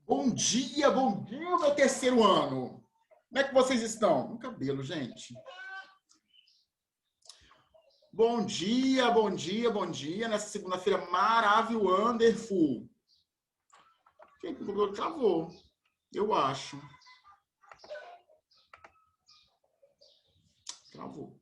Bom dia, meu terceiro ano. Como é que vocês estão? No cabelo, gente. Bom dia, bom dia, bom dia. Nessa segunda-feira maravilhosa, wonderful. Quem que travou? Eu acho. Travou.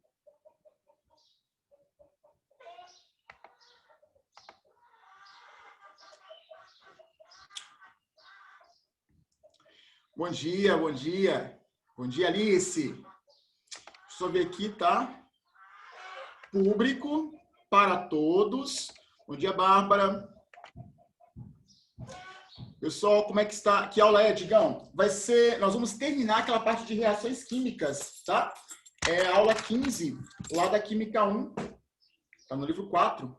Bom dia, bom dia. Bom dia, Alice. Deixa eu só ver aqui, tá? Público para todos. Bom dia, Bárbara. Pessoal, como é que está? Que aula é, Digão? Nós vamos terminar aquela parte de reações químicas, tá? É a aula 15, lá da Química 1. Tá no livro 4.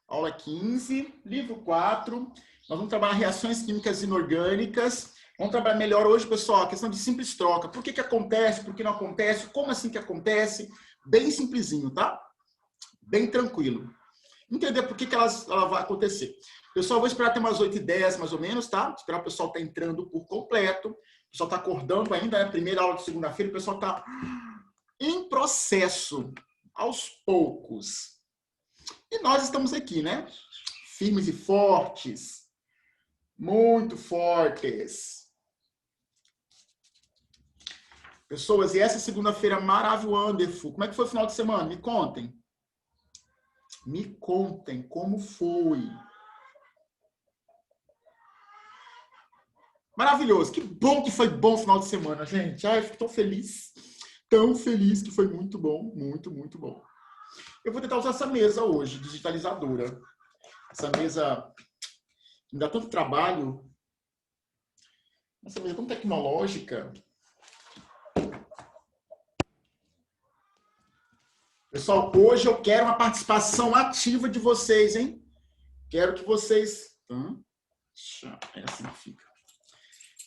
Aula 15, livro 4. Nós vamos trabalhar reações químicas inorgânicas. Vamos trabalhar melhor hoje, pessoal, a questão de simples troca. Por que acontece, por que não acontece, como assim que acontece. Bem simplesinho, tá? Bem tranquilo. Entender por que ela vai acontecer. Pessoal, vou esperar até umas 8h10, mais ou menos, tá? Esperar o pessoal estar entrando por completo. O pessoal está acordando ainda, né? Primeira aula de segunda-feira, o pessoal está em processo, aos poucos. E nós estamos aqui, né? Firmes e fortes. Muito fortes. Pessoas, e essa segunda-feira maravilhosa, como é que foi o final de semana? Me contem. Me contem como foi. Maravilhoso. Que bom que foi bom o final de semana, gente. Ai, eu fico tão feliz. Tão feliz que foi muito bom. Muito, muito bom. Eu vou tentar usar essa mesa hoje, digitalizadora. Essa mesa me dá tanto trabalho. Essa mesa é tão tecnológica. Pessoal, hoje eu quero uma participação ativa de vocês, hein? Quero que vocês... É assim que fica.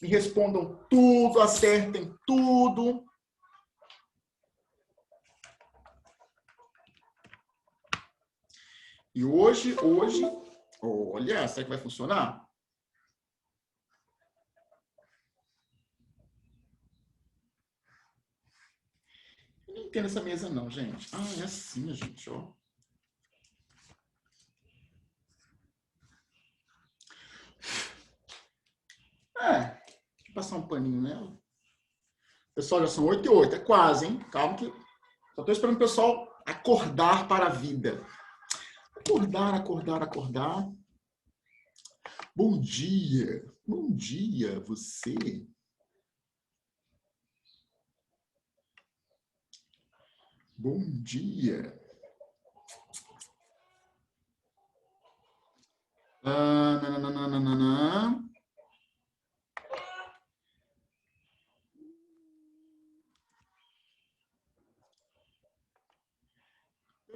Me respondam tudo, acertem tudo. E hoje, olha, será que vai funcionar? Eu não entendo essa mesa não, gente. Ah, é assim, gente, ó. Deixa eu passar um paninho nela. Pessoal, já são 8h08, é quase, hein? Calma que só estou esperando o pessoal acordar para a vida. Acordar. Bom dia, você. Bom dia.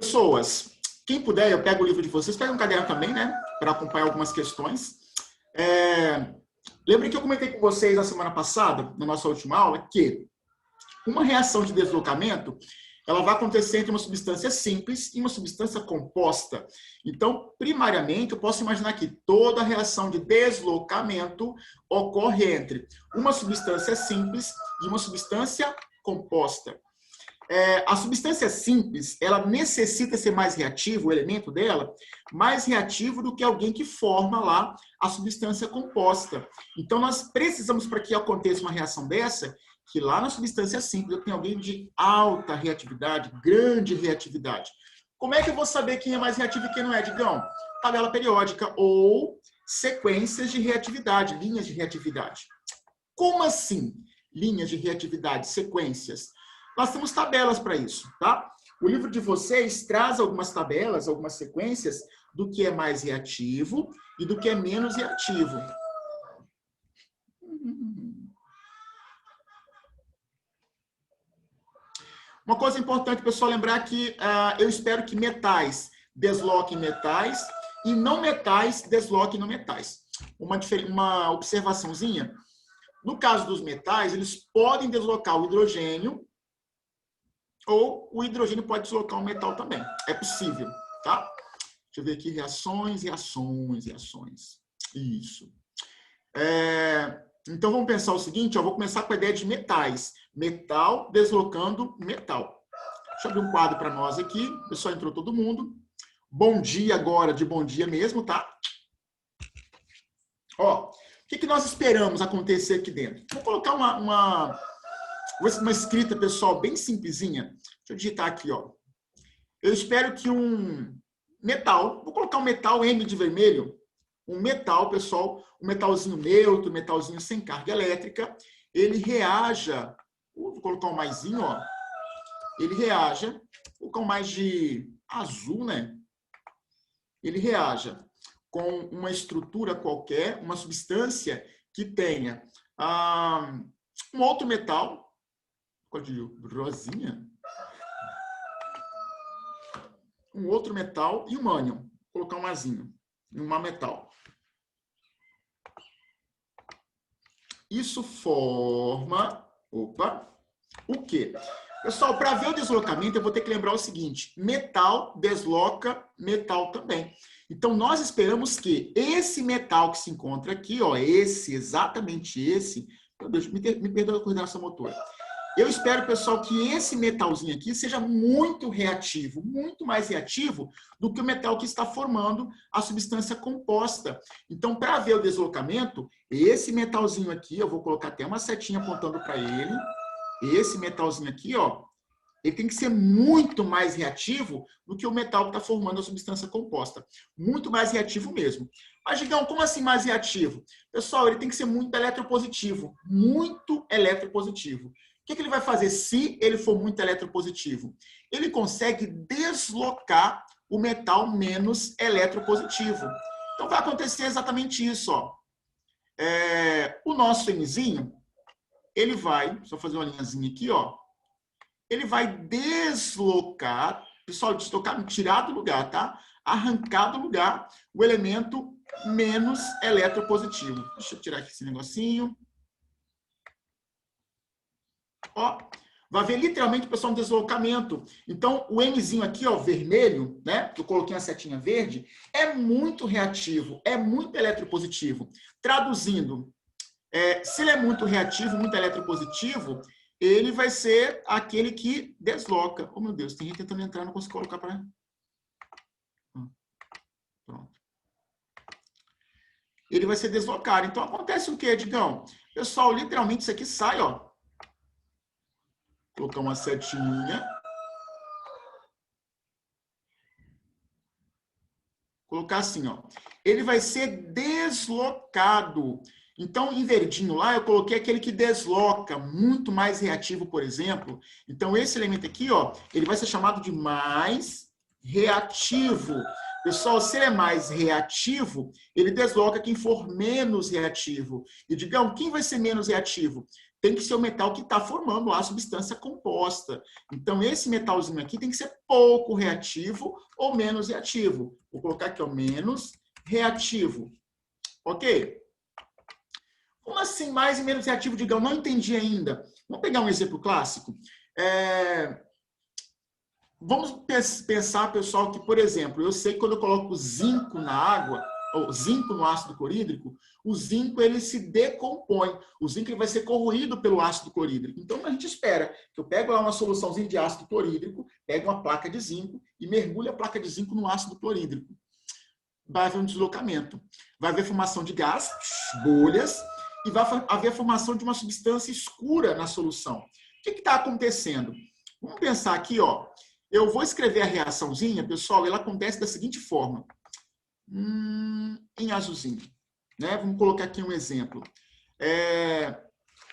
Pessoas, quem puder, eu pego o livro de vocês, pega um caderno também, né? Para acompanhar algumas questões. Lembrem que eu comentei com vocês na semana passada, na nossa última aula, que uma reação de deslocamento ela vai acontecer entre uma substância simples e uma substância composta. Então, primariamente, eu posso imaginar que toda reação de deslocamento ocorre entre uma substância simples e uma substância composta. A substância simples, ela necessita ser mais reativa, o elemento dela, mais reativo do que alguém que forma lá a substância composta. Então, nós precisamos, para que aconteça uma reação dessa, que lá na substância simples eu tenho alguém de alta reatividade, grande reatividade. Como é que eu vou saber quem é mais reativo e quem não é, Digão? Tabela periódica ou sequências de reatividade, linhas de reatividade. Como assim? Linhas de reatividade, sequências. Nós temos tabelas para isso, tá? O livro de vocês traz algumas tabelas, algumas sequências do que é mais reativo e do que é menos reativo. Uma coisa importante, pessoal, lembrar que eu espero que metais desloquem metais e não metais desloquem não metais. Uma observaçãozinha. No caso dos metais, eles podem deslocar o hidrogênio ou o hidrogênio pode deslocar o metal também. É possível, tá? Deixa eu ver aqui, reações. Isso. Então, vamos pensar o seguinte, ó, vou começar com a ideia de metais. Metal deslocando metal. Deixa eu abrir um quadro para nós aqui. O pessoal entrou todo mundo. Bom dia agora, de bom dia mesmo, tá? Ó, o que nós esperamos acontecer aqui dentro? Vou colocar uma escrita, pessoal, bem simplesinha. Deixa eu digitar aqui, ó. Eu espero que um metal, vou colocar um metal M de vermelho, um metal, pessoal, um metalzinho neutro, um metalzinho sem carga elétrica, ele reaja, vou colocar um maisinho, ó, ele reaja, vou colocar um mais de azul, né? Ele reaja com uma estrutura qualquer, uma substância que tenha um outro metal, código rosinha, um outro metal e um ânion. Vou colocar um azinho, um metal. Isso forma, o quê? Pessoal, para ver o deslocamento, eu vou ter que lembrar o seguinte, metal desloca metal também. Então, nós esperamos que esse metal que se encontra aqui, ó, exatamente esse, meu Deus, me perdoa a coordenação motora. Eu espero, pessoal, que esse metalzinho aqui seja muito reativo, muito mais reativo do que o metal que está formando a substância composta. Então, para ver o deslocamento, esse metalzinho aqui, eu vou colocar até uma setinha apontando para ele, esse metalzinho aqui, ó, ele tem que ser muito mais reativo do que o metal que está formando a substância composta. Muito mais reativo mesmo. Mas, Digão, como assim mais reativo? Pessoal, ele tem que ser muito eletropositivo. Muito eletropositivo. O que ele vai fazer se ele for muito eletropositivo? Ele consegue deslocar o metal menos eletropositivo. Então, vai acontecer exatamente isso, ó. O nosso Mzinho, ele vai, só fazer uma linhazinha aqui, ó. Ele vai deslocar, pessoal, deslocar, tirar do lugar, tá? Arrancar do lugar o elemento menos eletropositivo. Deixa eu tirar aqui esse negocinho. Ó, vai ver literalmente, pessoal, um deslocamento. Então, o Mzinho aqui, ó, vermelho, né? Que eu coloquei uma setinha verde, é muito reativo, é muito eletropositivo. Traduzindo, se ele é muito reativo, muito eletropositivo, ele vai ser aquele que desloca. Oh, meu Deus, tem gente tentando entrar, não consigo colocar para... Pronto. Ele vai ser deslocado. Então, acontece o quê, Digão? Pessoal, literalmente, isso aqui sai, ó. Colocar uma setinha. Colocar assim, ó. Ele vai ser deslocado. Então, em verdinho lá, eu coloquei aquele que desloca, muito mais reativo, por exemplo. Então, esse elemento aqui, ó, ele vai ser chamado de mais reativo. Pessoal, se ele é mais reativo, ele desloca quem for menos reativo. E, digamos, quem vai ser menos reativo? Tem que ser o metal que está formando a substância composta. Então, esse metalzinho aqui tem que ser pouco reativo ou menos reativo. Vou colocar aqui, ó, menos reativo. Ok? Como assim mais e menos reativo, digamos? Não entendi ainda. Vamos pegar um exemplo clássico? Vamos pensar, pessoal, que, por exemplo, eu sei que quando eu coloco zinco na água, ou zinco no ácido clorídrico, o zinco ele se decompõe. O zinco ele vai ser corroído pelo ácido clorídrico. Então, a gente espera que eu pego lá uma soluçãozinha de ácido clorídrico, pego uma placa de zinco e mergulho a placa de zinco no ácido clorídrico. Vai haver um deslocamento. Vai haver formação de gás, bolhas, e vai haver a formação de uma substância escura na solução. O que está acontecendo? Vamos pensar aqui, ó. Eu vou escrever a reaçãozinha, pessoal, ela acontece da seguinte forma. Em azulzinho. Né? Vamos colocar aqui um exemplo.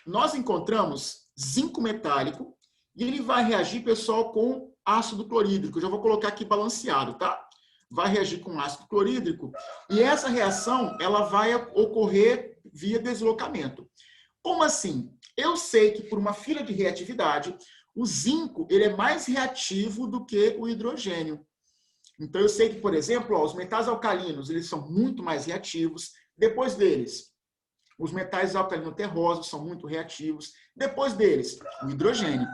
Nós encontramos zinco metálico e ele vai reagir, pessoal, com ácido clorídrico. Eu já vou colocar aqui balanceado, tá? Vai reagir com ácido clorídrico e essa reação ela vai ocorrer via deslocamento. Como assim? Eu sei que por uma fila de reatividade, o zinco ele é mais reativo do que o hidrogênio. Então, eu sei que, por exemplo, ó, os metais alcalinos eles são muito mais reativos. Depois deles, os metais alcalino-terrosos são muito reativos. Depois deles, o hidrogênio.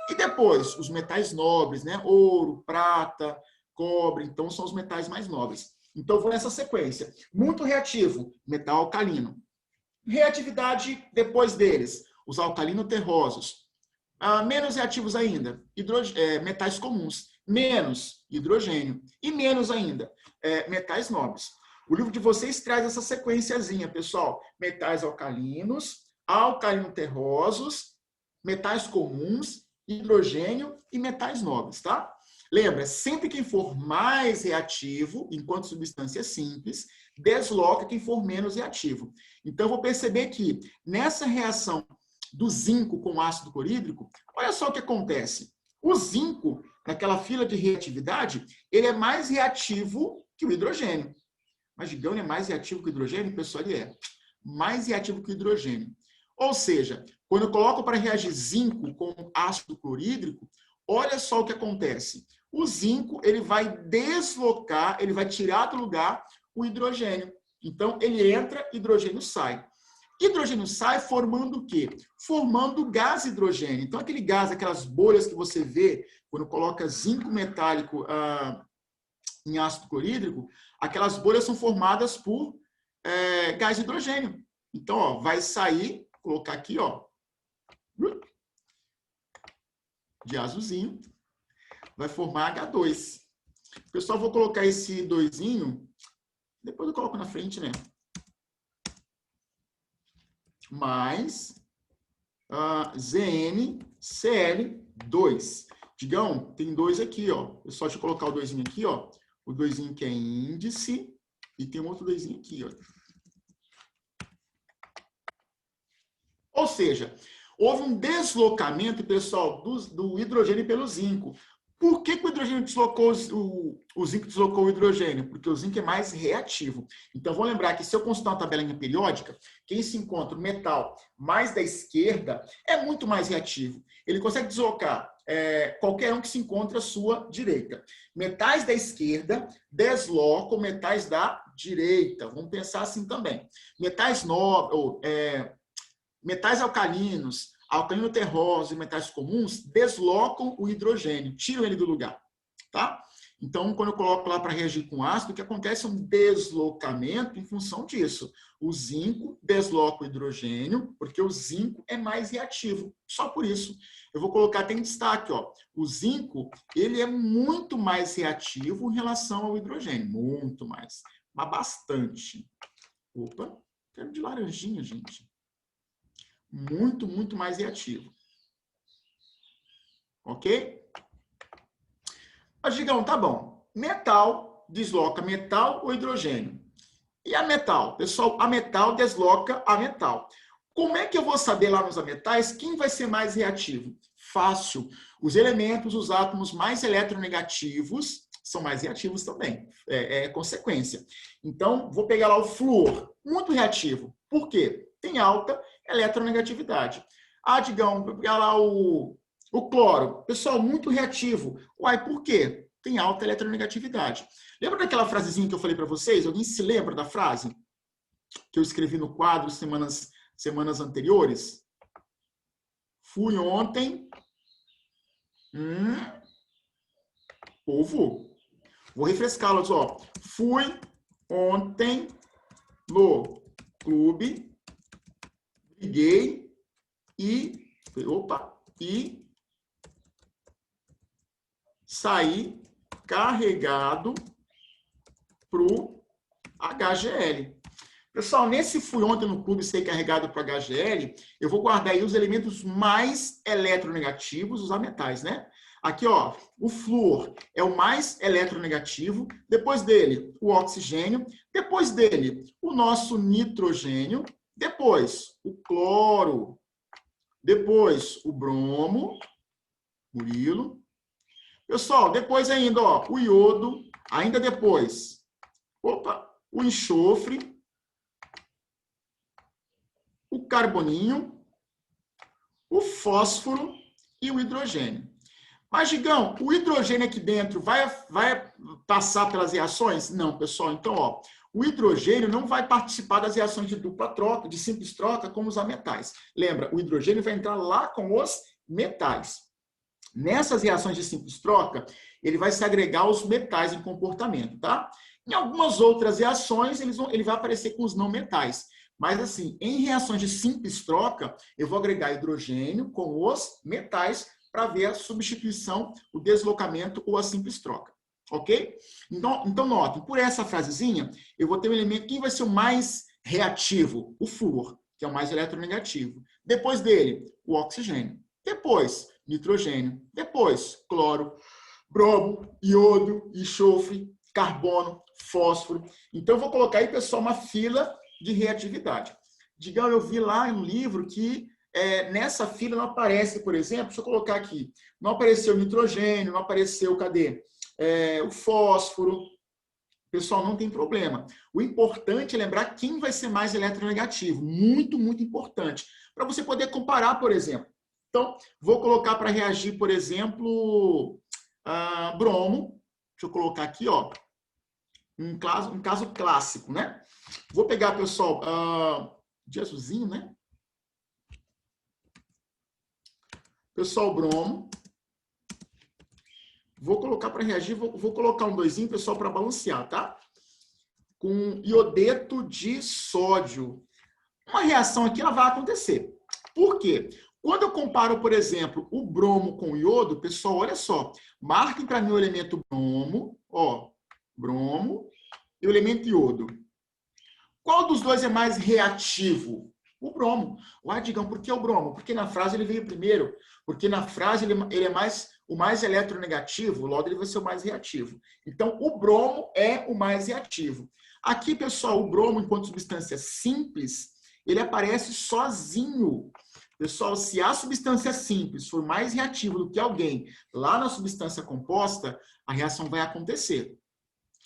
E depois, os metais nobres, né? Ouro, prata, cobre. Então, são os metais mais nobres. Então, vou nessa sequência. Muito reativo, metal alcalino. Reatividade depois deles, os alcalino-terrosos. Menos reativos ainda, metais comuns. Menos hidrogênio. E menos ainda, metais nobres. O livro de vocês traz essa sequenciazinha, pessoal. Metais alcalinos, alcalino-terrosos, metais comuns, hidrogênio e metais nobres, tá? Lembra, sempre quem for mais reativo, enquanto substância simples, desloca quem for menos reativo. Então, eu vou perceber que nessa reação do zinco com ácido clorídrico, olha só o que acontece. O zinco, naquela fila de reatividade, ele é mais reativo que o hidrogênio. Mas digamos, é mais reativo que o hidrogênio? Pessoal, ele é mais reativo que o hidrogênio. Ou seja, quando eu coloco para reagir zinco com ácido clorídrico, olha só o que acontece. O zinco, ele vai deslocar, ele vai tirar do lugar o hidrogênio. Então, ele entra, hidrogênio sai. Hidrogênio sai formando o quê? Formando gás hidrogênio. Então, aquele gás, aquelas bolhas que você vê quando coloca zinco metálico em ácido clorídrico, aquelas bolhas são formadas por gás hidrogênio. Então, ó, vai sair, colocar aqui, ó, de azulzinho, vai formar H2. Pessoal, vou colocar esse 2zinho, depois eu coloco na frente, né? Mais ZnCl2. Digão, tem 2 aqui, ó. Eu só deixa eu colocar o 2zinho aqui, ó. O 2zinho que é índice e tem um outro 2zinho aqui, ó. Ou seja, houve um deslocamento, pessoal, do hidrogênio pelo zinco. Por que o hidrogênio deslocou, o zinco deslocou o hidrogênio? Porque o zinco é mais reativo. Então, vou lembrar que se eu consultar uma tabelinha periódica, quem se encontra o metal mais da esquerda é muito mais reativo. Ele consegue deslocar qualquer um que se encontra à sua direita. Metais da esquerda deslocam metais da direita. Vamos pensar assim também. Metais metais alcalinos, alcalino-terrosos e metais comuns deslocam o hidrogênio, tiram ele do lugar, tá? Então, quando eu coloco lá para reagir com ácido, o que acontece é um deslocamento em função disso. O zinco desloca o hidrogênio, porque o zinco é mais reativo. Só por isso. Eu vou colocar até em destaque, ó. O zinco, ele é muito mais reativo em relação ao hidrogênio. Muito mais. Mas bastante. Opa, quero de laranjinha, gente. Muito, muito mais reativo. Ok? Mas, digam, tá bom. Metal desloca metal ou hidrogênio. E a metal? Pessoal, a metal desloca a metal. Como é que eu vou saber lá nos ametais quem vai ser mais reativo? Fácil. Os elementos, os átomos mais eletronegativos são mais reativos também. É consequência. Então, vou pegar lá o flúor. Muito reativo. Por quê? Tem alta eletronegatividade. Digão, vou pegar lá o cloro. Pessoal, muito reativo. Uai, por quê? Tem alta eletronegatividade. Lembra daquela frasezinha que eu falei para vocês? Alguém se lembra da frase que eu escrevi no quadro semanas anteriores? Fui ontem povo. Vou refrescá-los, ó. Fui ontem no clube, briguei e saí carregado pro HGL. Pessoal, nesse fui ontem no clube ser carregado para HGL, eu vou guardar aí os elementos mais eletronegativos, os ametais, né? Aqui, ó, o flúor é o mais eletronegativo, depois dele, o oxigênio, depois dele, o nosso nitrogênio, depois, o cloro, depois, o bromo, Murilo. Pessoal, depois ainda, ó, o iodo, ainda depois, o enxofre, o carboninho, o fósforo e o hidrogênio. Mas, Gigão, o hidrogênio aqui dentro vai passar pelas reações? Não, pessoal. Então, ó, o hidrogênio não vai participar das reações de dupla troca, de simples troca, como os ametais. Lembra, o hidrogênio vai entrar lá com os metais. Nessas reações de simples troca, ele vai se agregar os metais em comportamento, tá? Em algumas outras reações, ele vai aparecer com os não metais. Mas, assim, em reações de simples troca, eu vou agregar hidrogênio com os metais para ver a substituição, o deslocamento ou a simples troca. Ok? Então notem, por essa frasezinha, eu vou ter um elemento, quem vai ser o mais reativo? O flúor, que é o mais eletronegativo. Depois dele, o oxigênio. Depois, nitrogênio. Depois, cloro, bromo, iodo, enxofre, carbono, fósforo. Então, eu vou colocar aí, pessoal, uma fila de reatividade. Digamos, eu vi lá em um livro que nessa fila não aparece, por exemplo, deixa eu colocar aqui, não apareceu o nitrogênio, não apareceu, cadê? O fósforo. Pessoal, não tem problema. O importante é lembrar quem vai ser mais eletronegativo. Muito, muito importante. Para você poder comparar, por exemplo. Então, vou colocar para reagir, por exemplo, bromo. Deixa eu colocar aqui, ó, um caso clássico, né? Vou pegar, pessoal, de azulzinho, né? Pessoal, bromo. Vou colocar para reagir, vou colocar um 2, pessoal, para balancear, tá? Com iodeto de sódio. Uma reação aqui ela vai acontecer. Por quê? Quando eu comparo, por exemplo, o bromo com o iodo, pessoal, olha só. Marquem para mim o elemento bromo, ó, bromo e o elemento iodo. Qual dos dois é mais reativo? O bromo. Ué, Digão, por que o bromo? Porque na frase ele veio primeiro. Porque na frase ele é o mais eletronegativo, logo ele vai ser o mais reativo. Então, o bromo é o mais reativo. Aqui, pessoal, o bromo, enquanto substância simples, ele aparece sozinho. Pessoal, se a substância simples for mais reativa do que alguém lá na substância composta, a reação vai acontecer.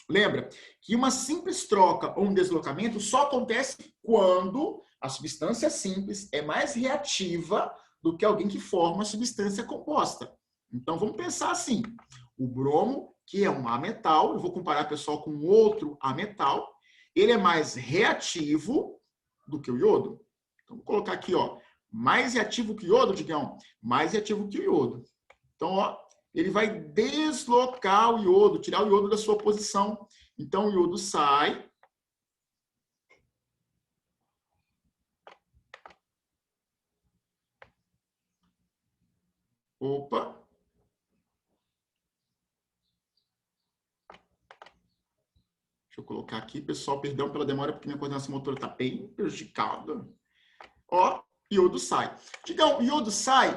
Lembra que uma simples troca ou um deslocamento só acontece quando a substância simples é mais reativa do que alguém que forma a substância composta. Então, vamos pensar assim. O bromo, que é um ametal, eu vou comparar, pessoal, com outro ametal, ele é mais reativo do que o iodo. Então, vou colocar aqui, ó, mais reativo que o iodo, Digão? Mais reativo que o iodo. Então, ó, ele vai deslocar o iodo, tirar o iodo da sua posição. Então, o iodo sai. Opa. Deixa eu colocar aqui, pessoal, perdão pela demora, porque minha coordenação motora está bem prejudicada. Ó, iodo sai. Digão, iodo sai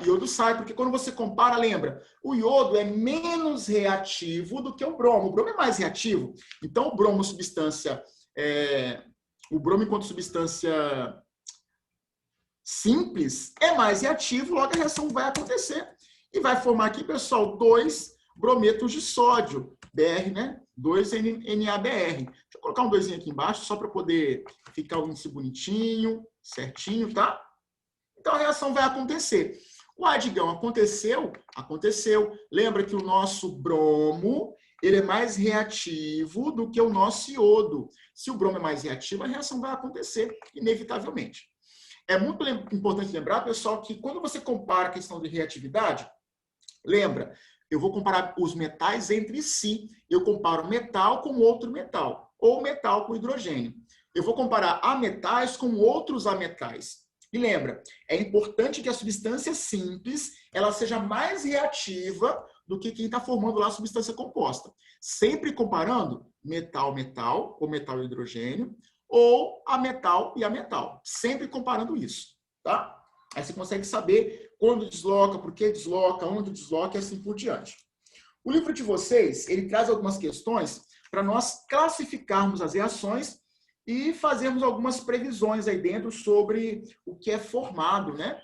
porque quando você compara, lembra, o iodo é menos reativo do que o bromo. O bromo é mais reativo. Então, o bromo enquanto substância simples é mais reativo, logo a reação vai acontecer. E vai formar aqui, pessoal, 2 brometos de sódio, BR, né? 2NaBr. Deixa eu colocar um 2 aqui embaixo, só para poder ficar o índice bonitinho, certinho, tá? Então, a reação vai acontecer. Uai, Digão, aconteceu? Aconteceu. Lembra que o nosso bromo, ele é mais reativo do que o nosso iodo. Se o bromo é mais reativo, a reação vai acontecer, inevitavelmente. É muito importante lembrar, pessoal, que quando você compara a questão de reatividade, lembra, eu vou comparar os metais entre si. Eu comparo metal com outro metal, ou metal com hidrogênio. Eu vou comparar ametais com outros ametais. E lembra, é importante que a substância simples ela seja mais reativa do que quem está formando lá a substância composta. Sempre comparando metal-metal, ou metal e hidrogênio, ou ametal e ametal. Sempre comparando isso, tá? Aí você consegue saber quando desloca, por que desloca, onde desloca e assim por diante. O livro de vocês, ele traz algumas questões para nós classificarmos as reações e fazermos algumas previsões aí dentro sobre o que é formado, né?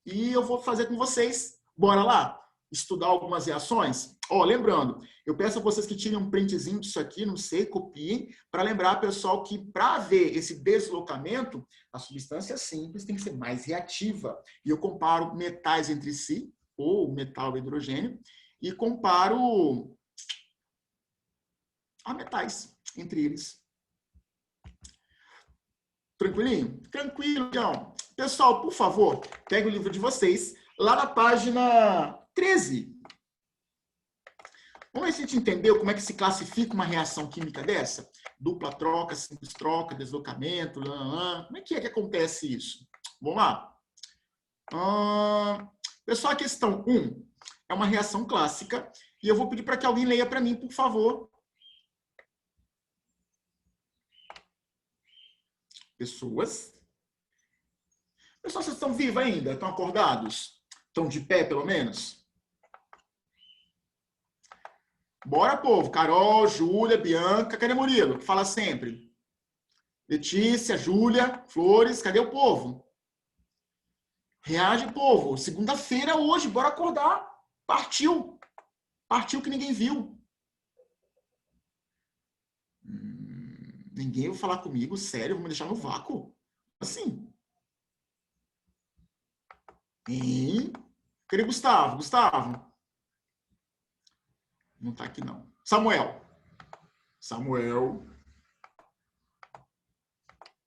E eu vou fazer com vocês. Bora lá? Estudar algumas reações? Ó, lembrando, eu peço a vocês que tirem um printzinho disso aqui, não sei, copiem, para lembrar, pessoal, que para ver esse deslocamento, a substância simples tem que ser mais reativa. E eu comparo metais entre si, ou metal e hidrogênio, e comparo ametais entre eles. Tranquilinho? Tranquilo, então. Pessoal, por favor, pegue o livro de vocês lá na página 13. Vamos ver se a gente entendeu como é que se classifica uma reação química dessa? Dupla troca, simples troca, deslocamento, como é que acontece isso? Vamos lá. Pessoal, a questão 1 é uma reação clássica e eu vou pedir para que alguém leia para mim, por favor. Pessoas. Pessoal, vocês estão vivos ainda? Estão acordados? Estão de pé, pelo menos? Bora, povo. Carol, Júlia, Bianca. Cadê Murilo? Que fala sempre. Letícia, Júlia, Flores. Cadê o povo? Reage, povo. Segunda-feira hoje. Bora acordar. Partiu. Partiu que ninguém viu. Ninguém vai falar comigo? Sério? Vou me deixar no vácuo? Assim. Hein? Cadê Gustavo? Gustavo? Não tá aqui, não. Samuel. Samuel.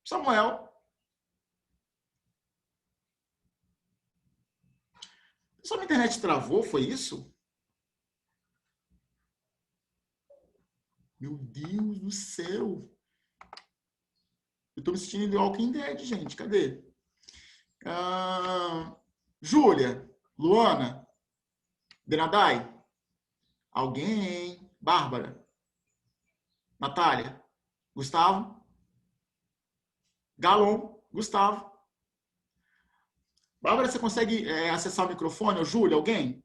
Samuel. Só minha internet travou, foi isso? Meu Deus do céu. Eu tô me sentindo The Walking Dead, gente. Cadê? Júlia. Luana. Denadai. Alguém? Bárbara. Natália. Gustavo. Galon. Gustavo. Bárbara, você consegue acessar o microfone? Ou Júlia, alguém?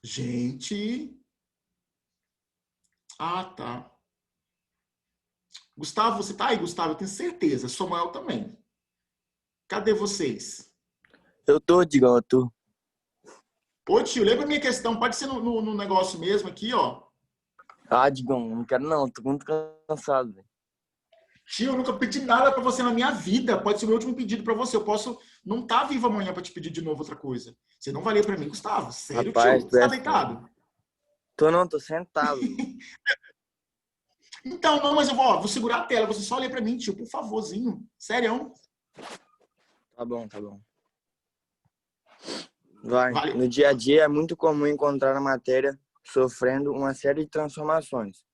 Gente. Ah, tá. Gustavo, você tá aí, Gustavo? Eu tenho certeza. Samuel também. Cadê vocês? Eu tô, Digão, eu tô. Ô, tio, lembra a minha questão? Pode ser no negócio mesmo aqui, ó. Ah, Digão, não quero não, tô muito cansado, velho. Tio, eu nunca pedi nada pra você na minha vida. Pode ser o meu último pedido pra você. Eu posso não estar vivo amanhã pra te pedir de novo outra coisa. Você não vai ler pra mim, Gustavo. Sério, Rapaz, tio? Você tá deitado? tô não, tô sentado. Então, não, mas eu vou segurar a tela. Você só lê pra mim, tio, por favorzinho. Sério? Tá bom, tá bom. Vai. Valeu. No dia a dia é muito comum encontrar a matéria sofrendo uma série de transformações.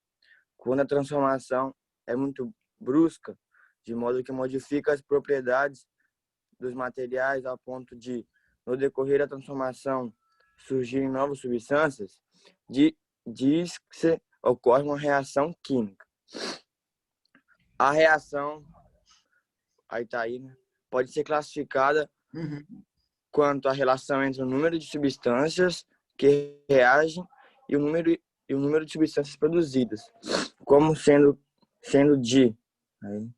Quando a transformação é muito brusca, de modo que modifica as propriedades dos materiais a ponto de, no decorrer da transformação, surgirem novas substâncias, diz que ocorre uma reação química. A reação, aí tá aí, né? Pode ser classificada quanto à relação entre o número de substâncias que reagem e o número de substâncias produzidas, como sendo de... Aí,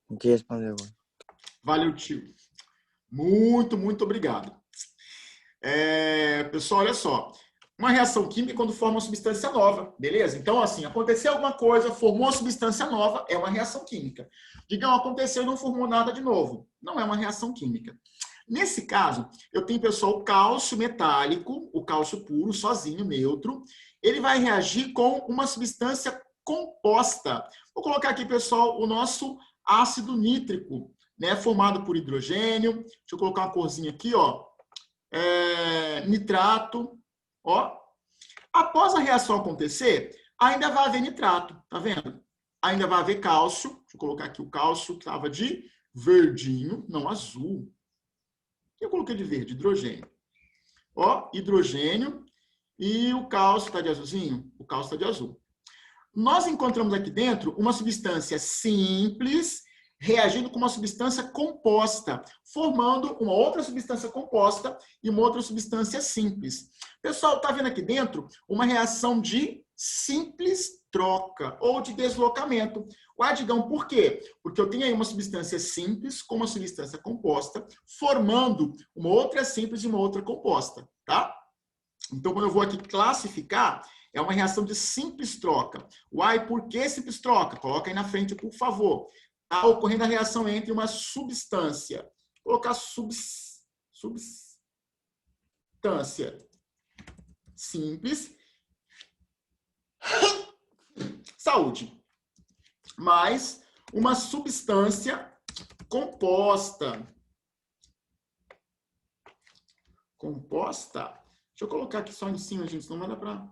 tem que responder agora. Valeu, tio. Muito, muito obrigado. Pessoal, olha só. Uma reação química é quando forma uma substância nova, beleza? Então, assim, aconteceu alguma coisa, formou uma substância nova, é uma reação química. Digamos, aconteceu e não formou nada de novo. Não é uma reação química. Nesse caso, eu tenho, pessoal, o cálcio metálico, o cálcio puro, sozinho, neutro. Ele vai reagir com uma substância composta. Vou colocar aqui, pessoal, o nosso ácido nítrico, né, formado por hidrogênio. Deixa eu colocar uma corzinha aqui, ó. Nitrato, ó. Após a reação acontecer, ainda vai haver nitrato, tá vendo? Ainda vai haver cálcio. Deixa eu colocar aqui o cálcio que estava de verdinho, não azul. Eu coloquei de verde, hidrogênio. Ó, hidrogênio e o cálcio está de azulzinho? O cálcio está de azul. Nós encontramos aqui dentro uma substância simples reagindo com uma substância composta, formando uma outra substância composta e uma outra substância simples. Pessoal, está vendo aqui dentro uma reação de simples troca ou de deslocamento. Ué, Digão, por quê? Porque eu tenho aí uma substância simples com uma substância composta, formando uma outra simples e uma outra composta, tá? Então, quando eu vou aqui classificar, é uma reação de simples troca. Uai, por que simples troca? Coloca aí na frente, por favor. Está ocorrendo a reação entre uma substância. Vou colocar substância simples. Saúde. Mais uma substância composta. Composta. Deixa eu colocar aqui só em cima, gente, senão vai dar para...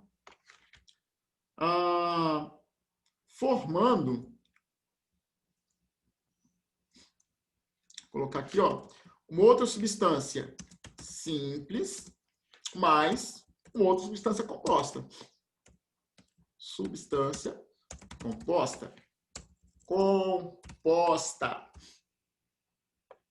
formando... Vou colocar aqui, ó, uma outra substância simples mais uma outra substância composta. Substância composta. Composta.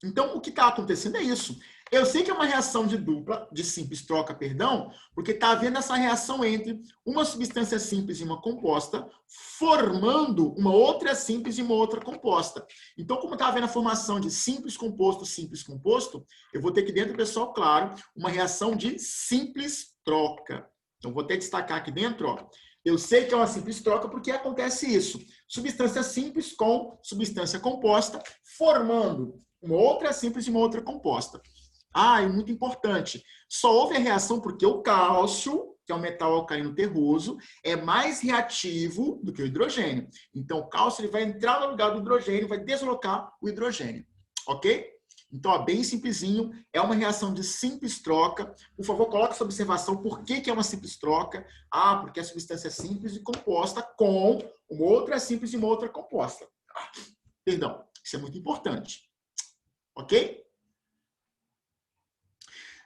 Então, o que está acontecendo é isso. Eu sei que é uma reação de dupla, de simples troca, perdão, porque está havendo essa reação entre uma substância simples e uma composta, formando uma outra simples e uma outra composta. Então, como está havendo a formação de simples, composto, eu vou ter aqui dentro, pessoal, claro, uma reação de simples troca. Então, vou até destacar aqui dentro, ó. Eu sei que é uma simples troca porque acontece isso. Substância simples com substância composta, formando uma outra simples e uma outra composta. E muito importante, só houve a reação porque o cálcio, que é um metal alcalino terroso, é mais reativo do que o hidrogênio. Então, o cálcio ele vai entrar no lugar do hidrogênio, vai deslocar o hidrogênio. Ok? Então, ó, bem simplesinho, é uma reação de simples troca. Por favor, coloque essa observação. Por que é uma simples troca? Porque a substância é simples e composta com uma outra simples e uma outra composta. Perdão, isso é muito importante. Ok?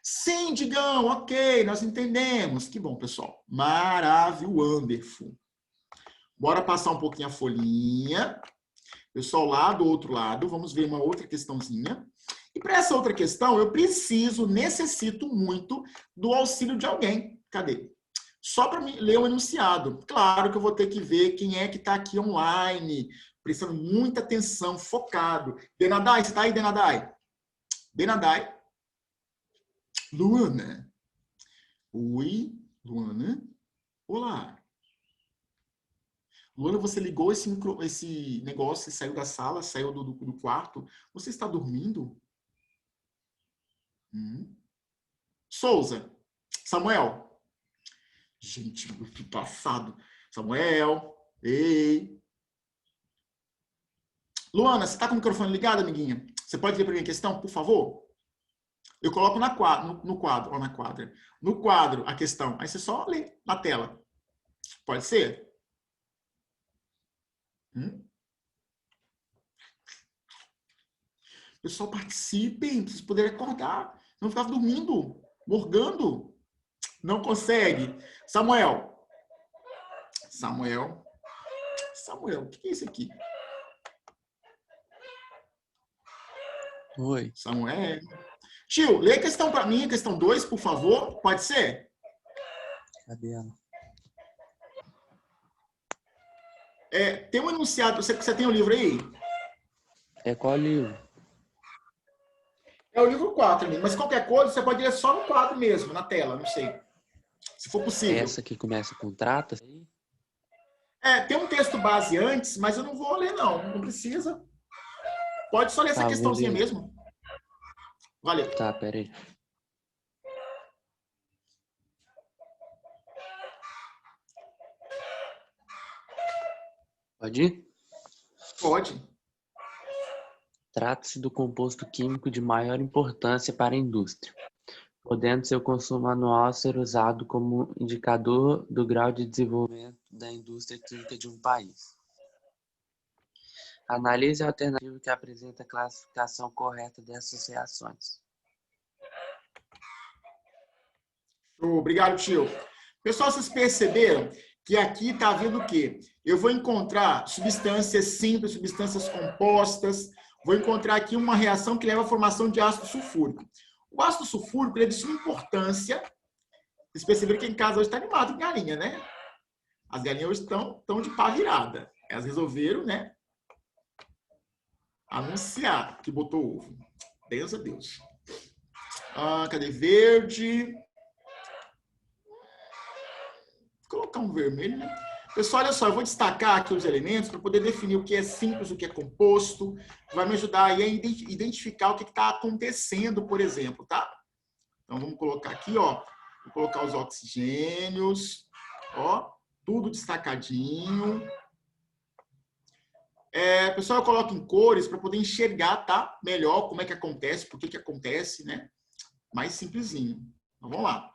Sim, Digão, ok, nós entendemos. Que bom, pessoal. Maravilhoso, wonderful. Bora passar um pouquinho a folhinha. Pessoal, lá do outro lado, vamos ver uma outra questãozinha. E para essa outra questão, eu necessito muito do auxílio de alguém. Cadê? Só para ler o enunciado. Claro que eu vou ter que ver quem é que está aqui online, prestando muita atenção, focado. Denadai, você está aí, Denadai? Denadai. Luana. Oi, Luana. Olá. Luana, você ligou esse negócio e saiu da sala, saiu do quarto. Você está dormindo? Souza. Samuel. Gente, que passado. Samuel. Ei. Luana, você está com o microfone ligado, amiguinha? Você pode ler para mim a questão, por favor? Eu coloco no quadro, ou na quadra. No quadro, a questão. Aí você só lê na tela. Pode ser? Pessoal, participem, vocês poderem acordar. Não ficar dormindo, morgando. Não consegue. Samuel, o que é isso aqui? Oi. Samuel. Tio, lê a questão para mim, a questão 2, por favor. Pode ser? Cadê ela? Tem um enunciado. Você tem o livro aí? É qual livro? É o livro 4, amigo. Mas qualquer coisa, você pode ler só no quadro mesmo, na tela, não sei. Se for possível. Essa que começa com trata? Tem um texto base antes, mas eu não vou ler, não. Não precisa. Pode só ler essa questãozinha mesmo. Valeu. Tá, peraí. Pode ir? Pode. Trata-se do composto químico de maior importância para a indústria, podendo seu consumo anual ser usado como indicador do grau de desenvolvimento da indústria química de um país. Analise a alternativa que apresenta a classificação correta dessas reações. Obrigado, tio. Pessoal, vocês perceberam que aqui está vendo o quê? Eu vou encontrar substâncias simples, substâncias compostas. Vou encontrar aqui uma reação que leva à formação de ácido sulfúrico. O ácido sulfúrico é de suma importância. Vocês perceberam que em casa hoje está animado com galinha, né? As galinhas hoje estão de pá virada. Elas resolveram, né? Anunciar que botou ovo. Deus a Deus. Cadê verde? Vou colocar um vermelho, né? Pessoal, olha só, eu vou destacar aqui os elementos para poder definir o que é simples, o que é composto. Vai me ajudar aí a identificar o que está acontecendo, por exemplo, tá? Então, vamos colocar aqui, ó. Vou colocar os oxigênios, ó. Tudo destacadinho. Pessoal, eu coloco em cores para poder enxergar, tá? Melhor como é que acontece, por que acontece, né? Mais simplesinho. Então, vamos lá.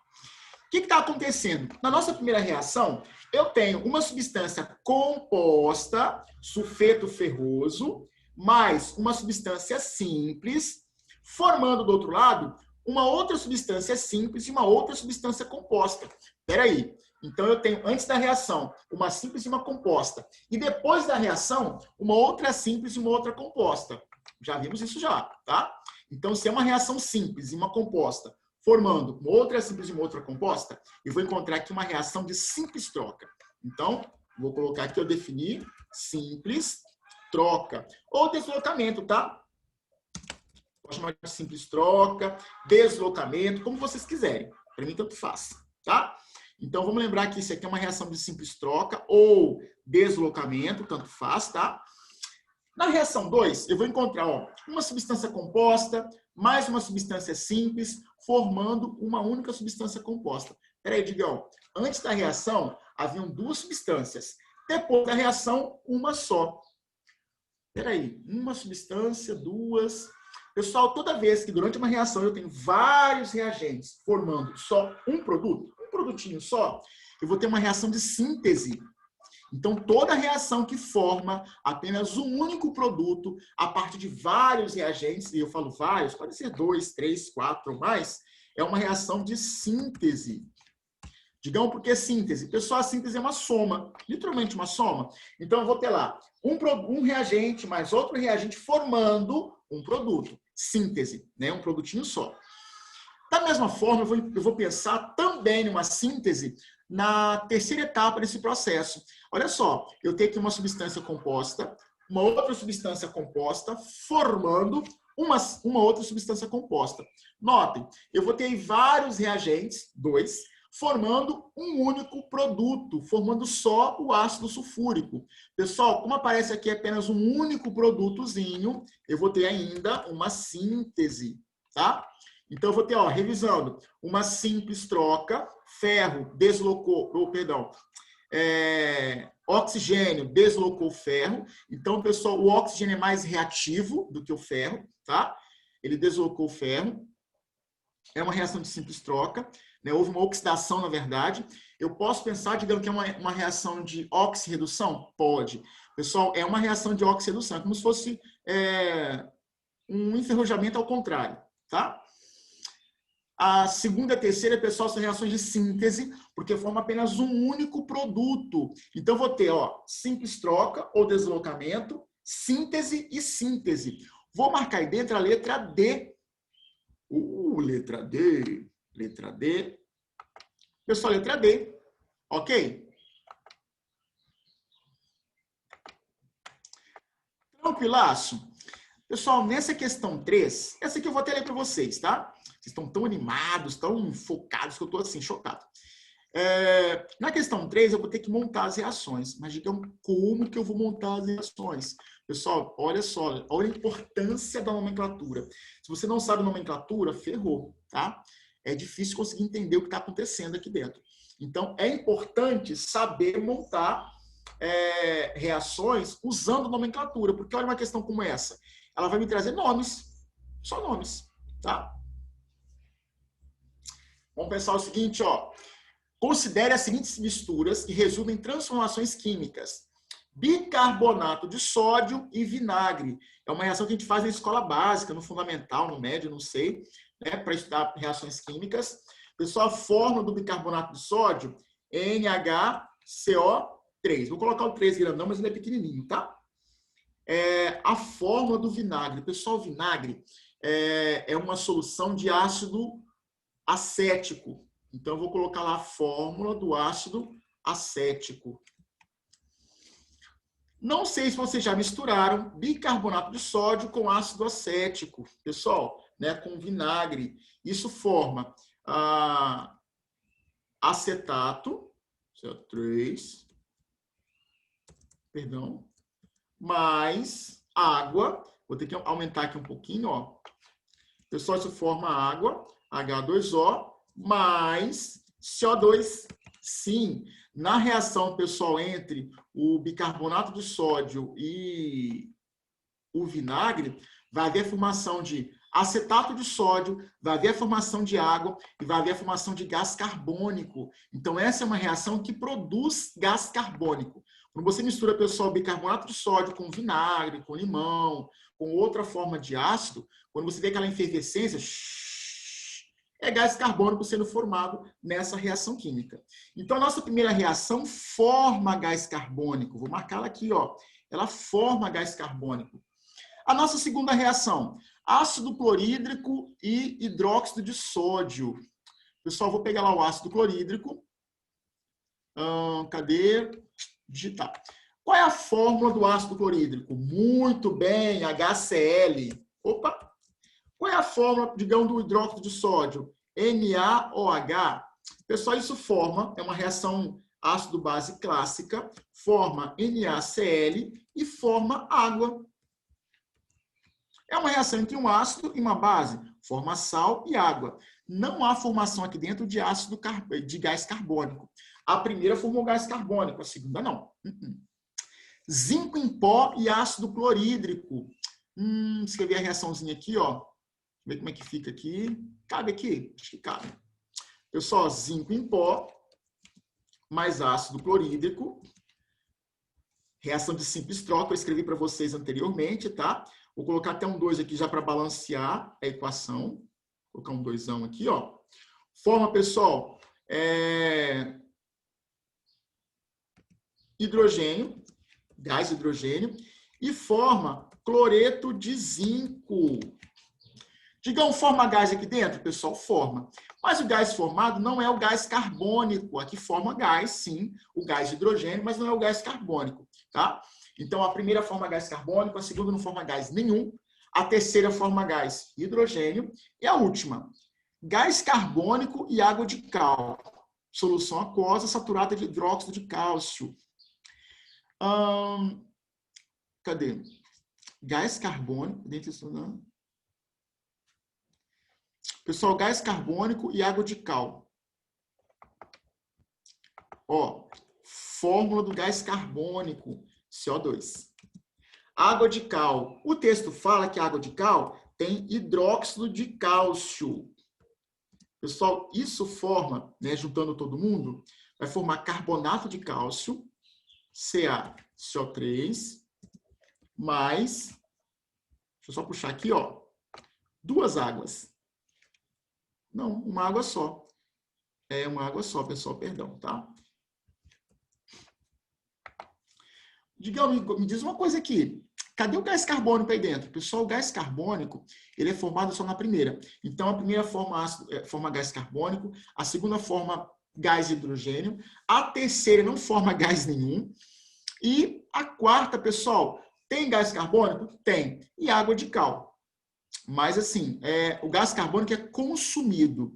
O que está acontecendo? Na nossa primeira reação, eu tenho uma substância composta, sulfeto ferroso, mais uma substância simples, formando do outro lado uma outra substância simples e uma outra substância composta. Espera aí. Então, eu tenho, antes da reação, uma simples e uma composta. E depois da reação, uma outra simples e uma outra composta. Já vimos isso já, tá? Então, se é uma reação simples e uma composta, formando uma outra simples e uma outra composta, eu vou encontrar aqui uma reação de simples troca. Então, vou colocar aqui, eu defini simples troca. Ou deslocamento, tá? Pode chamar de simples troca, deslocamento, como vocês quiserem. Para mim, tanto faz, tá? Então, vamos lembrar que isso aqui é uma reação de simples troca ou deslocamento, tanto faz, tá? Na reação 2, eu vou encontrar uma substância composta mais uma substância simples, formando uma única substância composta. Peraí, Digão. Antes da reação, haviam duas substâncias. Depois da reação, uma só. Peraí, uma substância, duas... Pessoal, toda vez que durante uma reação eu tenho vários reagentes formando só um produto, um produtinho só, eu vou ter uma reação de síntese. Então, toda reação que forma apenas um único produto a partir de vários reagentes, e eu falo vários, pode ser 2, 3, 4 ou mais, é uma reação de síntese. Digamos por que síntese? Pessoal, a síntese é uma soma, literalmente uma soma. Então, eu vou ter lá um reagente mais outro reagente formando um produto. Síntese, né? Um produtinho só. Da mesma forma, eu vou pensar também numa síntese na terceira etapa desse processo. Olha só, eu tenho aqui uma substância composta, uma outra substância composta, formando uma outra substância composta. Notem, eu vou ter vários reagentes, 2, formando um único produto, formando só o ácido sulfúrico. Pessoal, como aparece aqui apenas um único produtozinho, eu vou ter ainda uma síntese, tá? Então, eu vou ter, revisando, uma simples troca, ferro deslocou, oxigênio deslocou ferro. Então, pessoal, o oxigênio é mais reativo do que o ferro, tá? Ele deslocou ferro. É uma reação de simples troca, né? Houve uma oxidação, na verdade. Eu posso pensar, digamos, que é uma reação de oxirredução? Pode. Pessoal, é uma reação de oxirredução, é como se fosse um enferrujamento ao contrário, tá? A segunda e a terceira, pessoal, são reações de síntese, porque formam apenas um único produto. Então, eu vou ter, simples troca ou deslocamento, síntese e síntese. Vou marcar aí dentro a letra D. Letra D. Letra D. Pessoal, letra D. Ok? Tranquilaço? Pessoal, nessa questão 3, essa aqui eu vou até ler para vocês, tá? Vocês estão tão animados, tão focados, que eu estou assim, chocado. Na questão 3, eu vou ter que montar as reações. Mas digam como que eu vou montar as reações. Pessoal, olha só, olha a importância da nomenclatura. Se você não sabe nomenclatura, ferrou, tá? É difícil conseguir entender o que está acontecendo aqui dentro. Então, é importante saber montar reações usando nomenclatura. Porque olha uma questão como essa. Ela vai me trazer nomes. Só nomes, tá? Vamos pensar o seguinte, Considere as seguintes misturas que resultam em transformações químicas. Bicarbonato de sódio e vinagre. É uma reação que a gente faz na escola básica, no fundamental, no médio, não sei, né, para estudar reações químicas. Pessoal, a fórmula do bicarbonato de sódio é NaCO3. Vou colocar o 3 grandão, mas ele é pequenininho, tá? A fórmula do vinagre. Pessoal, o vinagre é uma solução de ácido acético. Então, eu vou colocar lá a fórmula do ácido acético. Não sei se vocês já misturaram bicarbonato de sódio com ácido acético. Pessoal, né, com vinagre. Isso forma acetato, CO3, mais água. Vou ter que aumentar aqui um pouquinho, Pessoal, isso forma água, H2O, mais CO2. Sim, na reação, pessoal, entre o bicarbonato de sódio e o vinagre, vai haver formação de acetato de sódio, vai haver a formação de água e vai haver a formação de gás carbônico. Então, essa é uma reação que produz gás carbônico. Quando você mistura, pessoal, bicarbonato de sódio com vinagre, com limão, com outra forma de ácido, quando você vê aquela efervescência, é gás carbônico sendo formado nessa reação química. Então, a nossa primeira reação forma gás carbônico. Vou marcá-la aqui, ó. Ela forma gás carbônico. A nossa segunda reação, ácido clorídrico e hidróxido de sódio. Pessoal, vou pegar lá o ácido clorídrico. Cadê? Digitar. Qual é a fórmula do ácido clorídrico? Muito bem, HCl. Opa! Qual é a fórmula, digamos, do hidróxido de sódio? NaOH. Pessoal, isso forma, é uma reação ácido-base clássica, forma NaCl e forma água. É uma reação entre um ácido e uma base, forma sal e água. Não há formação aqui dentro de ácido de gás carbônico. A primeira formou gás carbônico, a segunda não. Zinco em pó e ácido clorídrico. Escrevi a reaçãozinha aqui, ó. Ver como é que fica aqui. Cabe aqui? Acho que cabe. Pessoal, zinco em pó mais ácido clorídrico. Reação de simples troca, eu escrevi para vocês anteriormente, tá? Vou colocar até um 2 aqui já para balancear a equação. Vou colocar um 2ão aqui, ó. Forma, pessoal, hidrogênio, gás hidrogênio, e forma cloreto de zinco. Digam, forma gás aqui dentro? Pessoal, forma. Mas o gás formado não é o gás carbônico. Aqui forma gás, sim, o gás hidrogênio, mas não é o gás carbônico, tá? Então, a primeira forma gás carbônico, a segunda não forma gás nenhum, a terceira forma gás hidrogênio, e a última, gás carbônico e água de cal. Solução aquosa saturada de hidróxido de cálcio. Cadê? Gás carbônico, dentro disso não. Pessoal, gás carbônico e água de cal. Ó, fórmula do gás carbônico, CO2. Água de cal. O texto fala que a água de cal tem hidróxido de cálcio. Pessoal, isso forma, né, juntando todo mundo, vai formar carbonato de cálcio, CaCO3, mais, deixa eu só puxar aqui, ó, 2 águas. Não, uma água só. É uma água só, pessoal, perdão, tá? Digamos, me diz uma coisa aqui. Cadê o gás carbônico aí dentro? Pessoal, o gás carbônico, ele é formado só na primeira. Então, a primeira forma gás carbônico, a segunda forma gás hidrogênio, a terceira não forma gás nenhum. E a quarta, pessoal, tem gás carbônico? Tem. E água de cal. Mas, assim, o gás carbônico é consumido.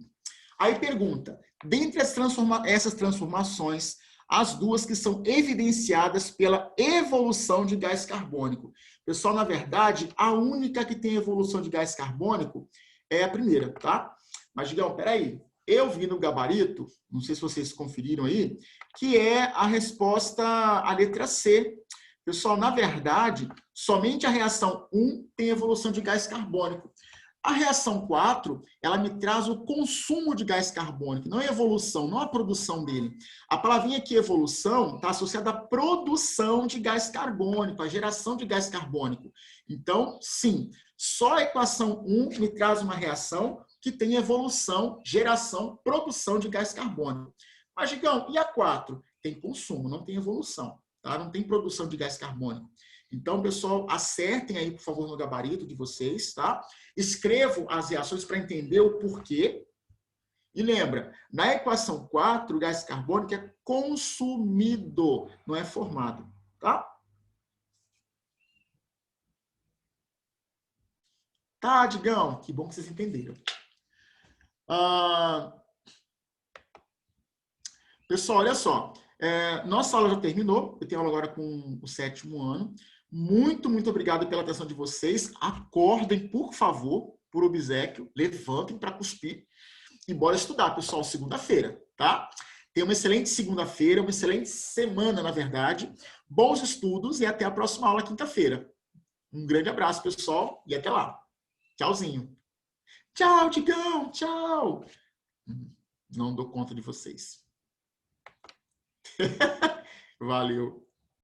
Aí pergunta, dentre essas transformações, as duas que são evidenciadas pela evolução de gás carbônico. Pessoal, na verdade, a única que tem evolução de gás carbônico é a primeira, tá? Mas, digam, peraí, eu vi no gabarito, não sei se vocês conferiram aí, que é a resposta à letra C. Pessoal, na verdade, somente a reação 1 tem evolução de gás carbônico. A reação 4, ela me traz o consumo de gás carbônico, não a evolução, não a produção dele. A palavrinha aqui, evolução, está associada à produção de gás carbônico, à geração de gás carbônico. Então, sim, só a equação 1 me traz uma reação que tem evolução, geração, produção de gás carbônico. Mas, Gigão, e a 4? Tem consumo, não tem evolução, tá? Não tem produção de gás carbônico. Então, pessoal, acertem aí, por favor, no gabarito de vocês, tá? Escrevam as reações para entender o porquê. E lembra, na equação 4, o gás carbônico é consumido, não é formado, tá? Tá, Digão? Que bom que vocês entenderam. Pessoal, olha só. Nossa aula já terminou. Eu tenho aula agora com o 7º ano. Muito, muito obrigado pela atenção de vocês. Acordem, por favor, por obséquio. Levantem para cuspir. E bora estudar, pessoal, segunda-feira, tá? Tenha uma excelente segunda-feira, uma excelente semana, na verdade. Bons estudos e até a próxima aula, quinta-feira. Um grande abraço, pessoal, e até lá. Tchauzinho. Tchau, Tigão, tchau. Não dou conta de vocês. Valeu.